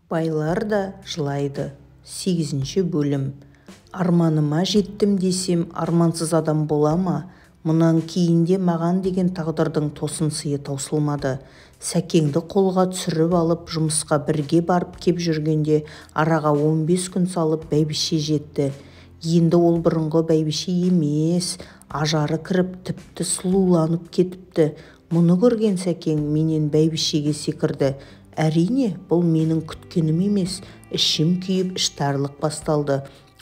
Байлар да жылайды. 8-ші бөлім. Арманыма жеттім десем, армансыз адам бола ма? Мұнан кейінде маған деген тағдырдың тосын сыйы таусылмады. Сәкеңді қолға түсіріп алып, жұмысқа бірге барып кеп жүргенде араға 15 күн салып бәйбіше жетті. Енді ол бұрынғы бәйбіше емес, ажары кіріп, тіпті сұлуланып кетіпті. Мұны көрген Сәкең менен бәйбішеге секірді. Әрине, бұл менің күткенім емес, ішім күйіп іштарлық басталды.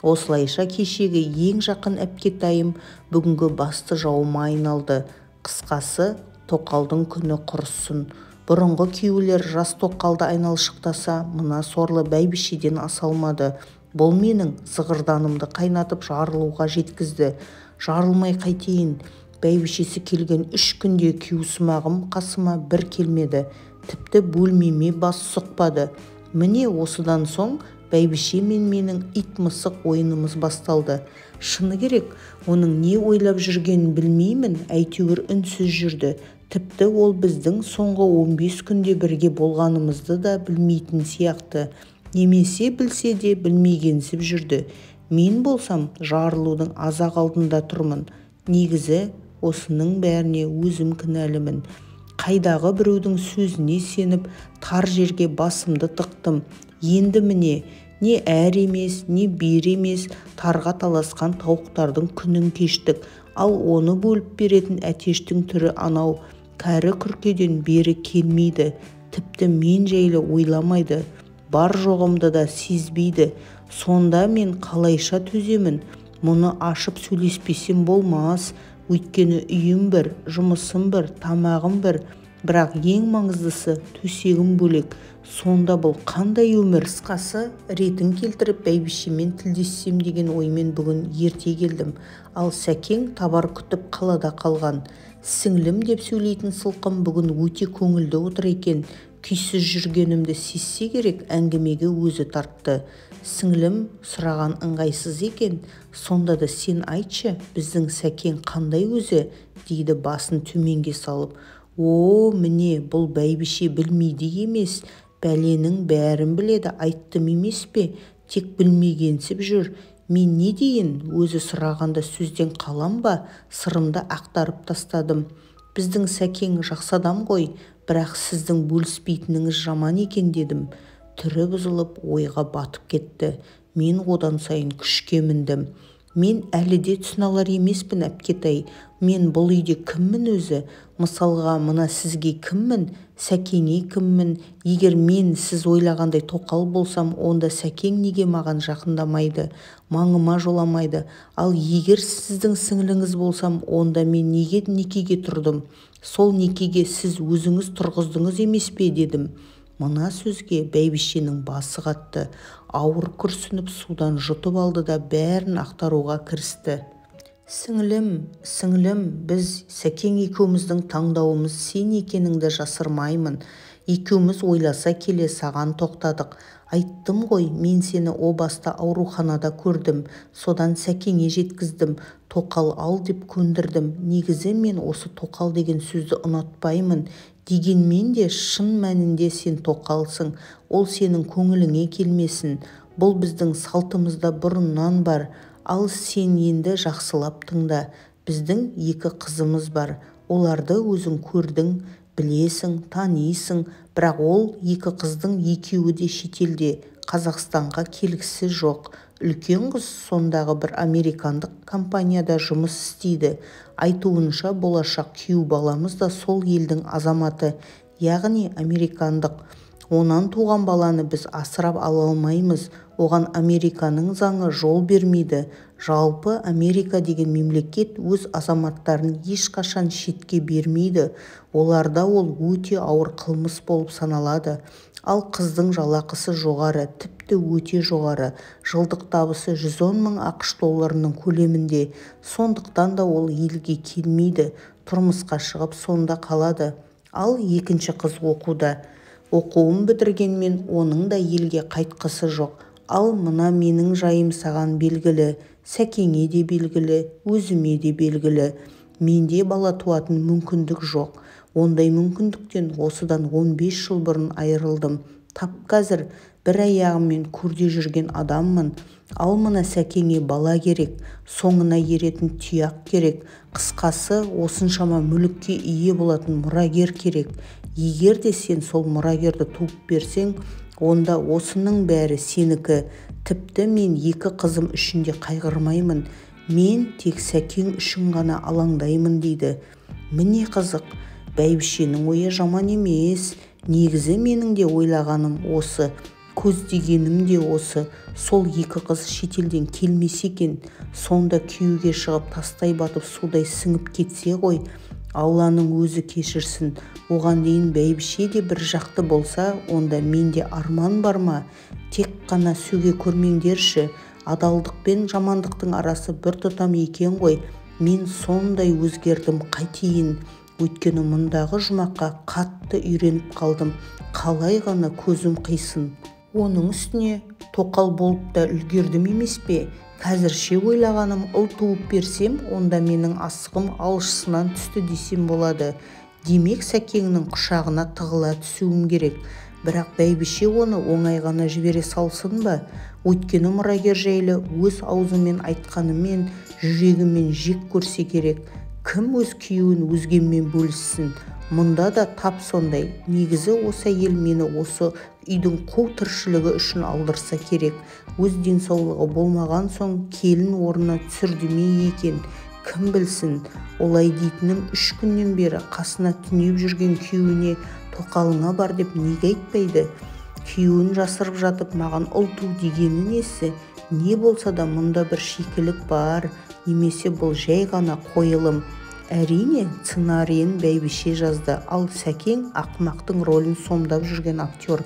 Осылайша кешегі ең жақын әпкетайым бүгінгі басты жауыма айналды. Қысқасы, тоқалдың күні құрысын. Бұрынғы күйеулер жас тоқалды айналшықтаса, мына сорлы бәйбішеден аса алмады. Бұл менің зығырданымды қайнатып жарылуға жеткізді. Жарылмай қайтейін. Бәйбішесі келген 3 күнде күйеусымағым қасыма бір келмеді. Тіпті бөлмеме бас сұқпады. Міне осыдан соң бәйбіше мен менің ит-мысық ойынымыз басталды. Шыны керек, оның не ойлап жүргенін білмеймін, әйтеуір үнсіз жүрді. Тіпті ол біздің соңғы 15 күнде бірге болғанымызды да білмейтін сияқты. Немесе білсе де білмегенсіп жүрді. Мен болсам жарылудың азақ алдында тұрмын. Негізі осының бәріне өзім кінәлімін. Қайдағы біреудің сөзіне сеніп, тар жерге басымды тықтым. Енді міне, не әр емес, не бер емес, тарға таласқан тауықтардың күнін кештік. Ал оны бөліп беретін әтештің түрі анау кәрі күркеден бері келмейді. Тіпті мен жайлы ойламайды. Бар жоғымды да сезбейді. Сонда мен қалайша төземін? Мұны ашып сөйлеспесем болмас. Өйткені үйім бір, жұмысым бір, тамағым бір. Бірақ ең маңыздысы төсегім бөлек. Сонда бұл қандай өмір? Қысқасы, ретін келтіріп бәйбішемен тілдессем деген оймен бүгін ерте келдім. Ал Сәкең табар күтіп қалада қалған. Сіңлім деп сөйлейтін сылқым бүгін өте көңілді отыр екен. Күйсіз жүргенімді сезсе керек, әңгімеге өзі тартты. Сіңлім сұраған ыңғайсыз екен. Сонда да сен айтшы, біздің Сәкең қандай өзі? Дейді басын төменге салып. О, міне бұл бәйбіше білмейді емес. Бәленің бәрін біледі, айттым емес пе? Тек білмегенсіп жүр. Мен не дейін? Өзі сұрағанда сөзден қалам ба? Сырымды ақтарып тастадым. Біздің Сәкең жақсы адам ғой, бірақ сіздің бөліспейтініңіз жаман екен дедім. Түрі бұзылып ойға батып кетті. Мен одан сайын күшке міндім. Мен әлі де түсіналар емеспін, әпкетай. Мен бұл үйде кіммін өзі? Мысалға, мына сізге кіммін? Сәкеңе кіммін? Егер мен сіз ойлағандай тоқал болсам, онда Сәкең неге маған жақындамайды, маңыма жоламайды? Ал егер сіздің сіңліңіз болсам, онда мен неге некеге тұрдым? Сол некеге сіз өзіңіз тұрғыздыңыз емес пе дедім. Мына сөзге бәйбішенің басы қатты. Ауыр күрсініп судан жұтып алды да бәрін ақтаруға кірісті. Сіңлім, біз Сәкең екеуміздің таңдауымыз сен екеніңді жасырмаймын. Екеуміз ойласа келе саған тоқтадық. Айттым ғой, мен сені о баста ауруханада көрдім. Содан Сәкеңе жеткіздім. Тоқал ал деп көндірдім. Негізі мен осы тоқал деген сөзді ұнатпаймын. Дегенмен де шын мәнінде сен тоқалсың. Ол сенің көңіліңе келмесін. Бұл біздің салтымызда бұрыннан бар. Ал сен енді жақсылап тыңда. Біздің 2 қызымыз бар. Оларды өзің көрдің, білесің, танисың. Бірақ ол 2 қыздың 2-і де шетелде. Қазақстанға келгісі жоқ. Үлкен қыз сондағы бір американдық компанияда жұмыс істейді. Айтуынша болашақ күйеу баламыз да сол елдің азаматы, яғни американдық. Онан туған баланы біз асырап ала алмаймыз. Оған Американың заңы жол бермейді. Жалпы Америка деген мемлекет өз азаматтарын ешқашан шетке бермейді. Оларда ол өте ауыр қылмыс болып саналады. Ал қыздың жалақысы жоғары, тіпті өте жоғары. Жылдық табысы 110 мың ақш долларының көлемінде. Сондықтан да ол елге келмейді. Тұрмысқа шығып сонда қалады. Ал 2-ші қыз оқуда. Оқуын бітіргенмен оның да елге қайтқысы жоқ. Ал мына менің жайым саған белгілі. Сәкеңе де белгілі, өзіме де белгілі. Менде бала туатын мүмкіндік жоқ. Ондай мүмкіндіктен осыдан 15 жыл бұрын айырылдым. Тап қазір бір аяғыммен көрде жүрген адаммын. Ал мына сәкеңе бала керек, соңына еретін тұяқ керек. Қысқасы, осыншама мүлікке ие болатын мұрагер керек. Егер де сен сол мұрагерді туып берсең, онда осының бәрі сенікі. Тіпті мен 2 қызым үшін де қайғырмаймын. Мен тек сәкең үшін ғана алаңдаймын дейді. Міне қызық, бәйбішенің ойы жаман емес. Негізі менің де ойлағаным осы, көздегенім де осы. Сол 2 қыз шетелден келмесе екен, сонда күйеуге шығып тастай батып судай сіңіп кетсе ғой. Алланың өзі кешірсін. Оған дейін бәйбіше де бір жақты болса, онда менде арман бар ма? Тек қана сөге көрмеңдерші. Адалдық пен жамандықтың арасы бір тұтам екен ғой. Мен сондай өзгердім, қайтейін. Өйткені мұндағы жұмаққа қатты үйреніп қалдым. Қалай ғана көзім қисын. Оның үстіне тоқал болып та үлгердім емес пе? Қазірше ойлағаным, ұл туып берсем, онда менің асығым алшысынан түсті десем болады. Демек сәкеңнің құшағына тығыла түсуім керек. Бірақ бәйбіше оны оңай ғана жібере салсын ба? Өйткені мұрагер жайлы өз аузымен айтқанымен жүрегімен жек көрсе керек. Кім өз күйеуін өзгемен бөліссін? Мұнда да тап сондай. Негізі осы әйел мені осы үйдің қу тіршілігі үшін алдырса керек. Өз денсаулығы болмаған соң келін орнына түсірді ме екен? Кім білсін? Олай дейтінім 3 күннен бері қасына түнеп жүрген күйеуіне тоқалыңа бар деп неге айтпайды? Күйеуін жасырып жатып маған ұл ту дегені несі? Не болса да мұнда бір шикілік бар, немесе бұл жай ғана қойылым. Әрине, сценарийін бәйбіше жазды, ал сәкең ақымақтың ролін сомдап жүрген актер.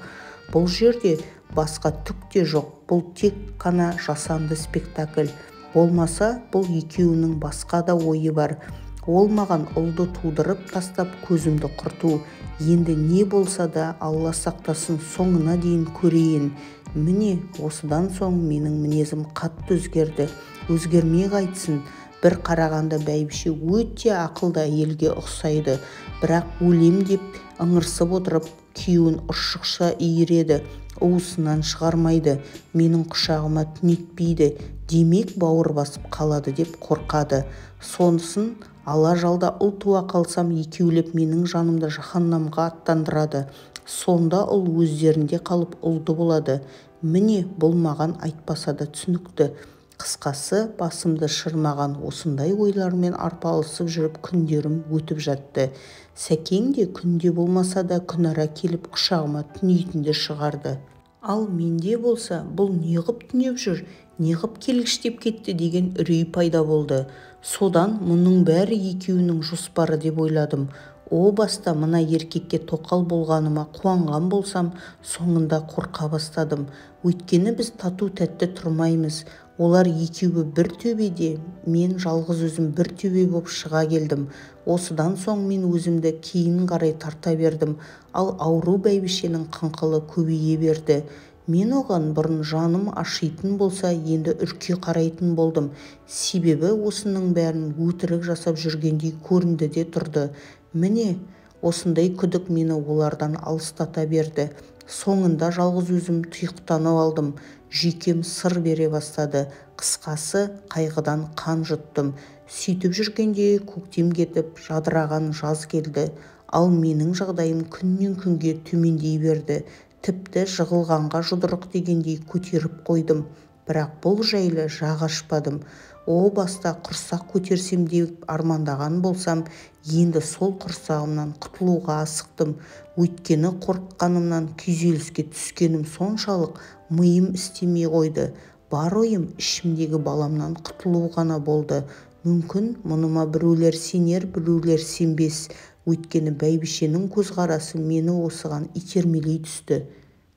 Бұл жерде басқа түк те жоқ, бұл тек қана жасанды спектакль. Болмаса, бұл екеуінің басқа да ойы бар. Ол маған ұлды тудырып тастап көзімді құрту. Енді не болса да Алла сақтасын, соңына дейін көрейін. Міне, осыдан соң менің мінезім қатты өзгерді. Өзгермей қайтсын. Бір қарағанда бәйбіше өте ақылды әйелге ұқсайды. Бірақ өлем деп ыңырсып отырып, күйеуін ұршықша иіреді, уысынан шығармайды, менің құшағыма түнетпейді, демек бауыр басып қалады деп қорқады. Сонысын ала жалда ұл туа қалсам екеулеп менің жанымды жаһаннамға аттандырады. Сонда ұл өздерінде қалып ұлды болады. Міне, бұл маған айтпаса да түсінікті. Қысқасы, басымды шырмаған осындай ойлармен арпалысып жүріп күндерім өтіп жатты. Сәкең де күнде болмаса да күнара келіп құшағыма түнейтінді шығарды. Ал менде болса, бұл неғып түнеп жүр, неғып келгіштеп кетті деген үрей пайда болды. Содан мұның бәрі екеуінің жоспары деп ойладым. О баста мына еркекке тоқал болғаныма қуанған болсам, соңында қорқа бастадым. Өйткені біз тату-тәтті тұрмаймыз. Олар екеуі бір төбеде, мен жалғыз өзім бір төбе боп шыға келдім. Осыдан соң мен өзімді кейін қарай тарта бердім, ал ауру бәйбішенің қыңқылы көбейе берді. Мен оған бұрын жаным ашитын болса, енді үрке қарайтын болдым. Себебі осының бәрін өтірік жасап жүргендей көрінді де тұрды. Міне, осындай күдік мені олардан алыстата берді. Соңында жалғыз өзім тұйықтанып алдым. Жүйкем сыр бере бастады. Қысқасы, қайғыдан қан жұттым. Сөйтіп жүргенде көктем кетіп, жадыраған жаз келді. Ал менің жағдайым күннен күнге төмендей берді. Тіпті жығылғанға жұдырық дегендей көтеріп қойдым. Бірақ бұл жайлы жақ ашпадым. О баста құрсақ көтерсем деп армандаған болсам, енді сол құрсағымнан құтылуға асықтым. Өйткені қорыққанымнан күйзеліске түскенім соншалық миым істемей қойды. Бар ойым ішімдегі баламнан құтылу ғана болды. Мүмкін мұныма біреулер сенер, біреулер сенбес. Өйткені бәйбішенің көзқарасы мені осыған итермелей түсті.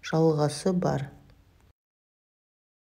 Жалғасы бар.